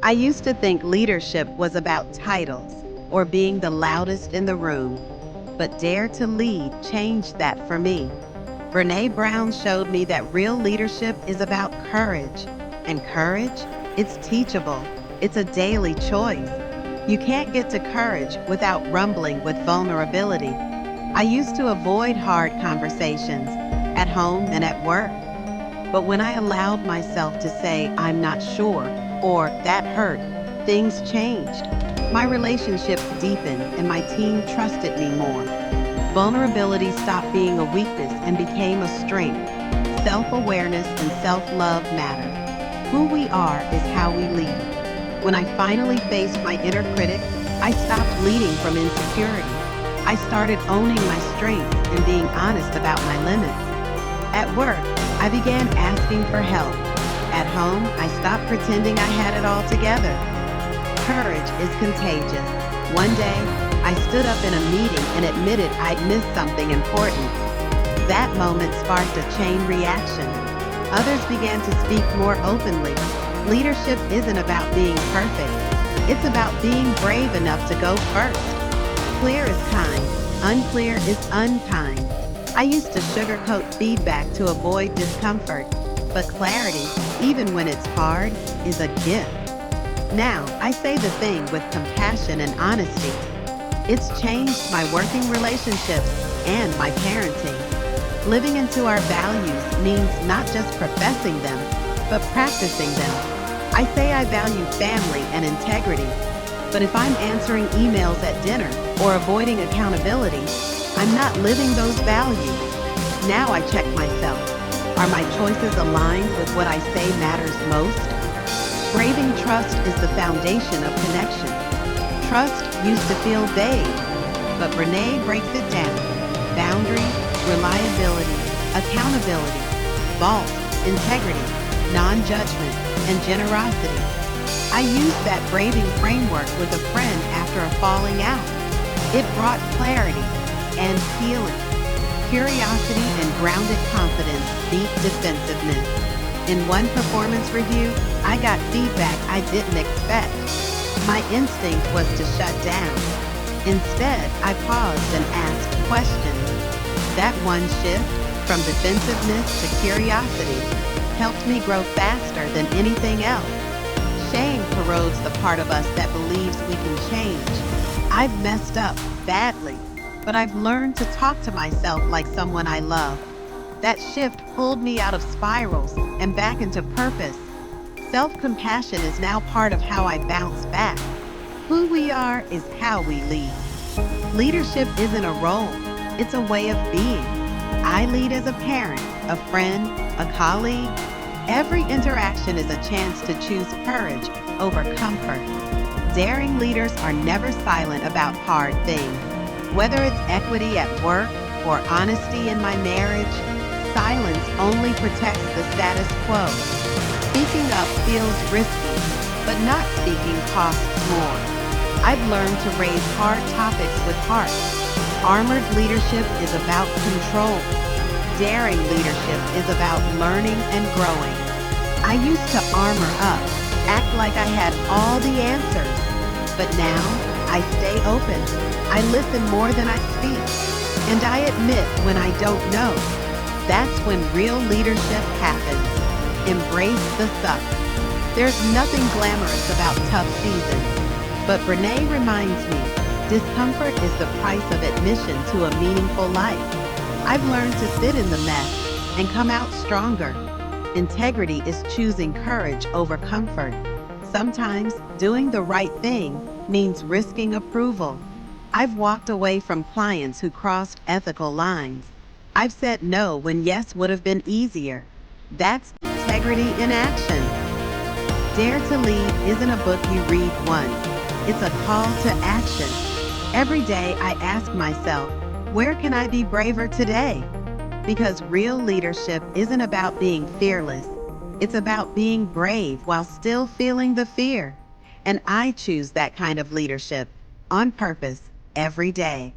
I used to think leadership was about titles or being the loudest in the room, but Dare to Lead changed that for me. Brene Brown showed me that real leadership is about courage. And courage, it's teachable. It's a daily choice. You can't get to courage without rumbling with vulnerability. I used to avoid hard conversations at home and at work. But when I allowed myself to say, I'm not sure, or that hurt, things changed. My relationships deepened and my team trusted me more. Vulnerability stopped being a weakness and became a strength. Self-awareness and self-love matter. Who we are is how we lead. When I finally faced my inner critic, I stopped leading from insecurity. I started owning my strengths and being honest about my limits. At work, I began asking for help. At home, I stopped pretending I had it all together. Courage is contagious. One day, I stood up in a meeting and admitted I'd missed something important. That moment sparked a chain reaction. Others began to speak more openly. Leadership isn't about being perfect. It's about being brave enough to go first. Clear is kind, unclear is unkind. I used to sugarcoat feedback to avoid discomfort, but clarity, even when it's hard, is a gift. Now, I say the thing with compassion and honesty. It's changed my working relationships and my parenting. Living into our values means not just professing them, but practicing them. I say I value family and integrity, but if I'm answering emails at dinner or avoiding accountability, I'm not living those values. Now I check myself. Are my choices aligned with what I say matters most? Braving trust is the foundation of connection. Trust used to feel vague, but Brene breaks it down. Boundaries, reliability, accountability, vault, integrity, non-judgment, and generosity. I used that braving framework with a friend after a falling out. It brought clarity and healing. Curiosity and grounded confidence beat defensiveness. In one performance review, I got feedback I didn't expect. My instinct was to shut down. Instead, I paused and asked questions. That one shift, from defensiveness to curiosity, helped me grow faster than anything else. Shame corrodes the part of us that believes we can change. I've messed up badly, but I've learned to talk to myself like someone I love. That shift pulled me out of spirals and back into purpose. Self-compassion is now part of how I bounce back. Who we are is how we lead. Leadership isn't a role, it's a way of being. I lead as a parent, a friend, a colleague. Every interaction is a chance to choose courage over comfort. Daring leaders are never silent about hard things. Whether it's equity at work or honesty in my marriage, silence only protects the status quo. Speaking up feels risky, but not speaking costs more. I've learned to raise hard topics with heart. Armored leadership is about control. Daring leadership is about learning and growing. I used to armor up, act like I had all the answers. But now, I stay open. I listen more than I speak. And I admit when I don't know. That's when real leadership happens. Embrace the suck. There's nothing glamorous about tough seasons. But Brene reminds me, discomfort is the price of admission to a meaningful life. I've learned to sit in the mess and come out stronger. Integrity is choosing courage over comfort. Sometimes doing the right thing means risking approval. I've walked away from clients who crossed ethical lines. I've said no when yes would have been easier. That's integrity in action. Dare to Lead isn't a book you read once. It's a call to action. Every day I ask myself, where can I be braver today? Because real leadership isn't about being fearless. It's about being brave while still feeling the fear. And I choose that kind of leadership on purpose every day.